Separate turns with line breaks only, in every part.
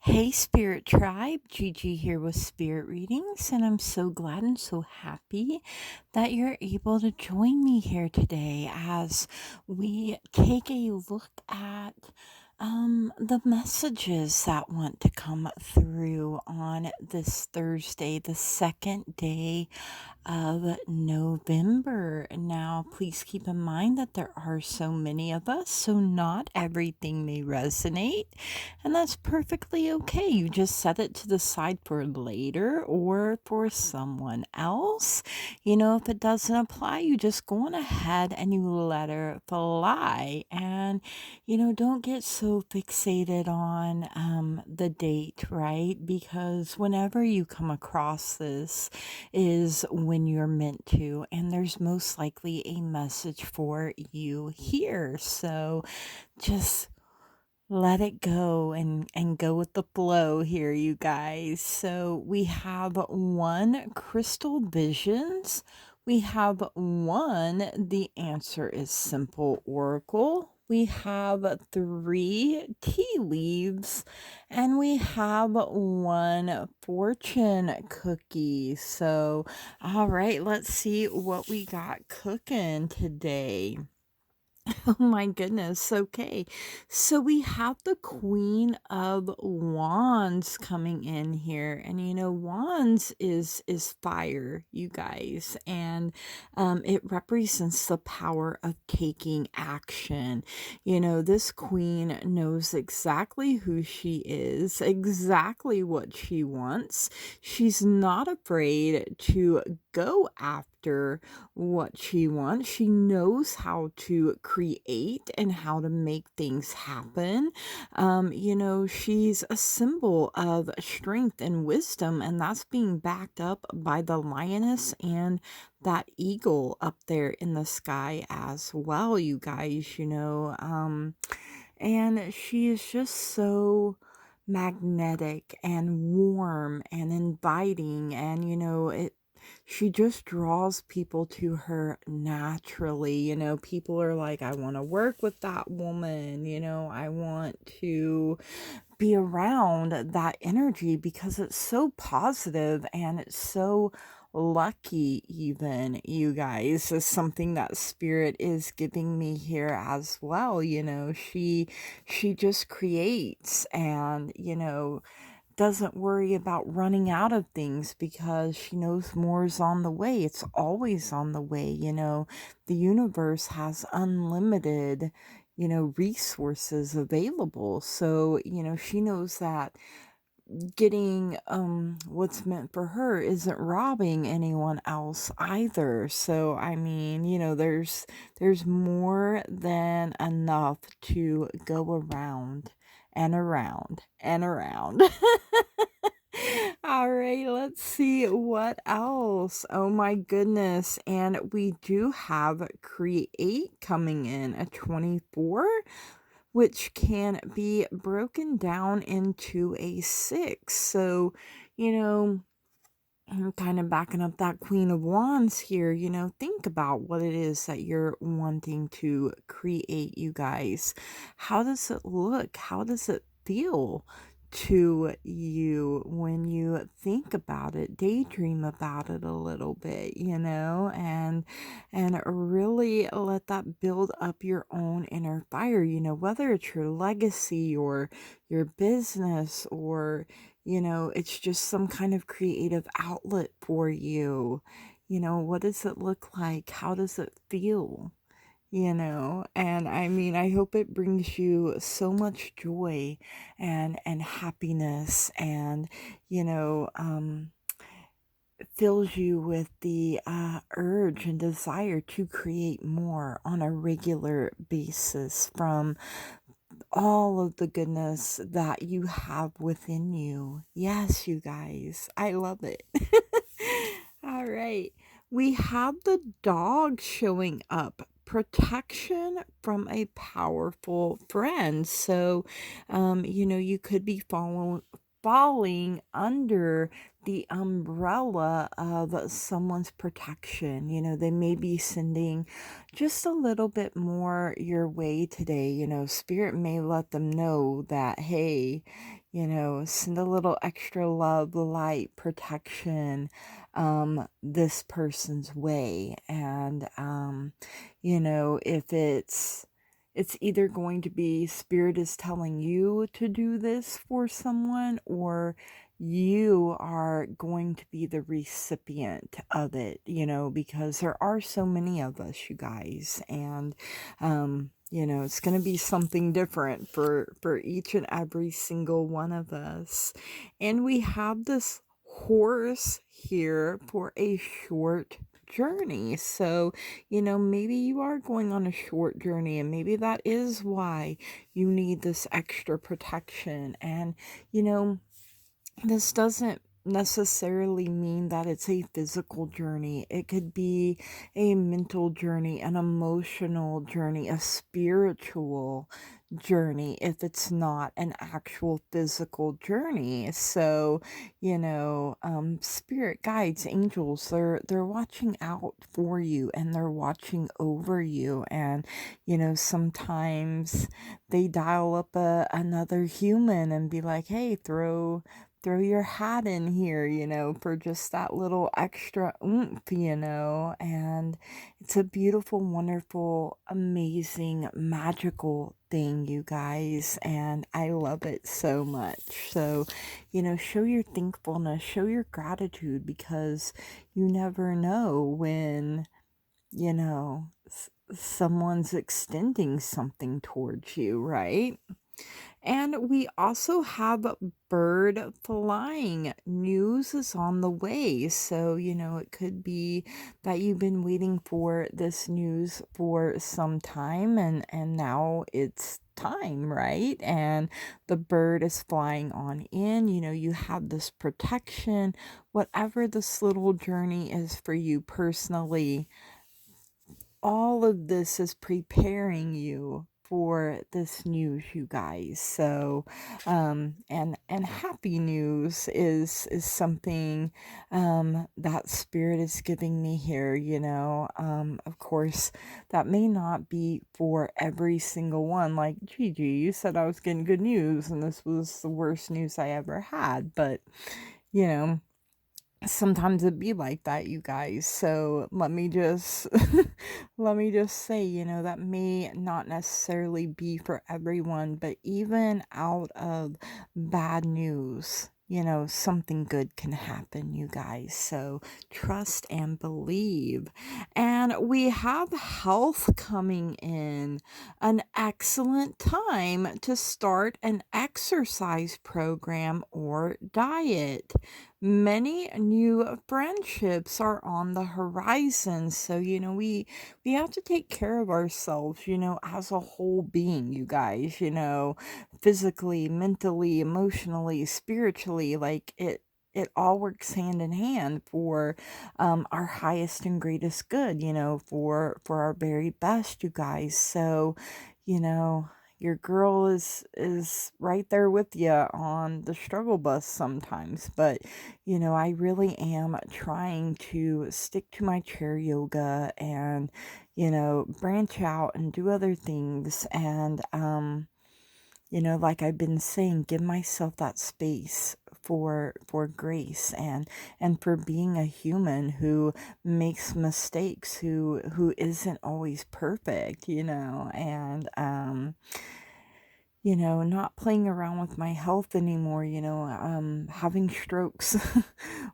Hey, Spirit Tribe, Gigi here with Spirit Readings, and I'm so glad and so happy that you're able to join me here today as we take a look at the messages that want to come through on this Thursday, the second day of November. Now, please keep in mind that there are so many of us, so not everything may resonate, and that's perfectly okay. You just set it to the side for later or for someone else. If it doesn't apply, you just go on ahead and you let her fly. And, don't get so fixated on the date, right? Because whenever you come across this, is when you're meant to, and there's most likely a message for you here. So just let it go and go with the flow here, you guys. So we have one crystal visions. We have one the answer is simple oracle. We have three tea leaves, and we have one fortune cookie. So, all right, let's see what we got cooking today. Oh my goodness. Okay. So we have the Queen of Wands coming in here. And wands is fire, you guys. And it represents the power of taking action. This queen knows exactly who she is, exactly what she wants. She's not afraid to go after what she wants. She knows how to create and how to make things happen. She's a symbol of strength and wisdom, and that's being backed up by the lioness and that eagle up there in the sky as well, you guys, and she is just so magnetic and warm and inviting, and she just draws people to her naturally. People are like, I want to work with that woman. I want to be around that energy because it's so positive and it's so lucky. Even, you guys, is something that spirit is giving me here as well. She just creates, and doesn't worry about running out of things because she knows more is on the way. It's always on the way. The universe has unlimited, resources available. So, she knows that getting what's meant for her isn't robbing anyone else either. So I mean, there's more than enough to go around and around and around. All right, let's see what else. Oh my goodness. And we do have create coming in at 24, which can be broken down into a 6. So, you know, I'm kind of backing up that Queen of Wands here. Think about what it is that you're wanting to create, you guys. How does it look? How does it feel to you when you think about it, daydream about it a little bit, and really let that build up your own inner fire, whether it's your legacy or your business, or it's just some kind of creative outlet for you. What does it look like? How does it feel? And I mean, I hope it brings you so much joy and happiness, and fills you with the urge and desire to create more on a regular basis from all of the goodness that you have within you. Yes, you guys, I love it. All right, we have the dog showing up. Protection from a powerful friend. So, you could be falling under the umbrella of someone's protection. They may be sending just a little bit more your way today. Spirit may let them know that, hey, send a little extra love, light, protection, this person's way. And, if it's either going to be spirit is telling you to do this for someone, or you are going to be the recipient of it, because there are so many of us, you guys. And it's going to be something different for each and every single one of us. And we have this horse here for a short journey. So, maybe you are going on a short journey, and maybe that is why you need this extra protection. And, you know, this doesn't necessarily mean that it's a physical journey. It could be a mental journey, an emotional journey, a spiritual journey if it's not an actual physical journey. So, spirit guides, angels, they're watching out for you, and they're watching over you. And, sometimes they dial up another human and be like, hey, throw your hat in here, for just that little extra oomph, and it's a beautiful, wonderful, amazing, magical thing, you guys, and I love it so much. So, show your thankfulness, show your gratitude, because you never know when, someone's extending something towards you, right? And we also have bird flying. News is on the way. So, it could be that you've been waiting for this news for some time, and now it's time, right? And the bird is flying on in. You have this protection. Whatever this little journey is for you personally, all of this is preparing you for this news, you guys. So and happy news is something that spirit is giving me here. Of course, that may not be for every single one. Like, Gigi, you said I was getting good news and this was the worst news I ever had. But you know sometimes it be like that, you guys. So let me just let me just say, that may not necessarily be for everyone, but even out of bad news, something good can happen, you guys. So trust and believe. And we have health coming in, an excellent time to start an exercise program or diet. Many new friendships are on the horizon. So, we have to take care of ourselves, as a whole being, you guys, physically, mentally, emotionally, spiritually. Like, it all works hand in hand for our highest and greatest good, for our very best, you guys. So, you know your girl is right there with you on the struggle bus sometimes. But I really am trying to stick to my chair yoga and branch out and do other things. And like I've been saying, give myself that space for grace and for being a human who makes mistakes, who isn't always perfect, and not playing around with my health anymore. Having strokes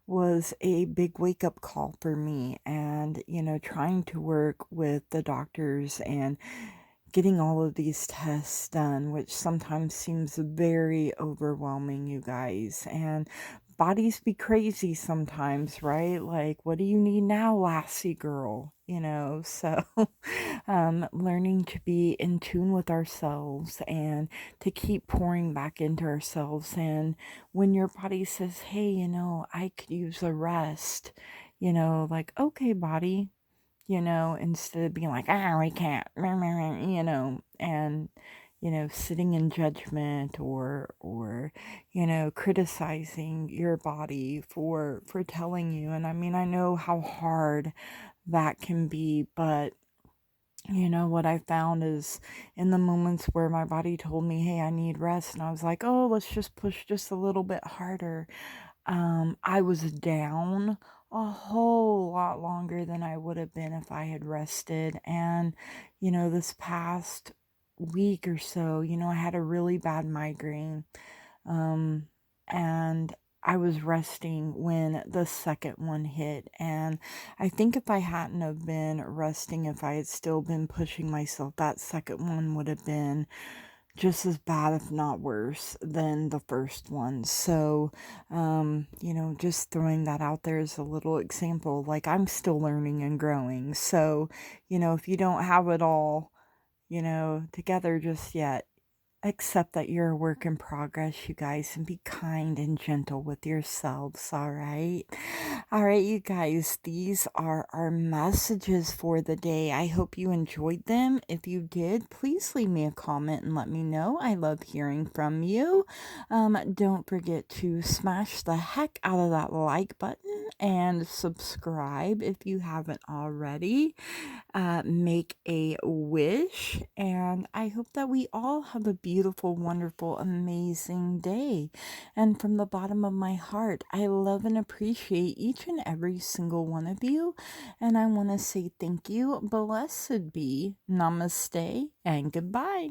was a big wake up call for me. And, trying to work with the doctors and getting all of these tests done, which sometimes seems very overwhelming, you guys. And bodies be crazy sometimes, right? Like, what do you need now, lassie girl? So learning to be in tune with ourselves and to keep pouring back into ourselves. And when your body says, hey, I could use a rest, like, okay, body, instead of being like, we can't, and, sitting in judgment or, criticizing your body for telling you. And I mean, I know how hard that can be, but What I found is in the moments where my body told me, hey, I need rest, and I was like, oh, let's just push just a little bit harder. I was down a whole lot longer than I would have been if I had rested. And, this past week or so, I had a really bad migraine. Um, and I was resting when the second one hit. And I think if I hadn't have been resting, if I had still been pushing myself, that second one would have been just as bad, if not worse, than the first one. So, just throwing that out there as a little example, like I'm still learning and growing. So, if you don't have it all, together just yet, accept that you're a work in progress, you guys, and be kind and gentle with yourselves, all right? All right, you guys, these are our messages for the day. I hope you enjoyed them. If you did, please leave me a comment and let me know. I love hearing from you. Don't forget to smash the heck out of that like button and subscribe if you haven't already. Make a wish, and I hope that we all have a beautiful, wonderful, amazing day. And from the bottom of my heart, I love and appreciate each and every single one of you. And I want to say thank you, blessed be, namaste, and goodbye.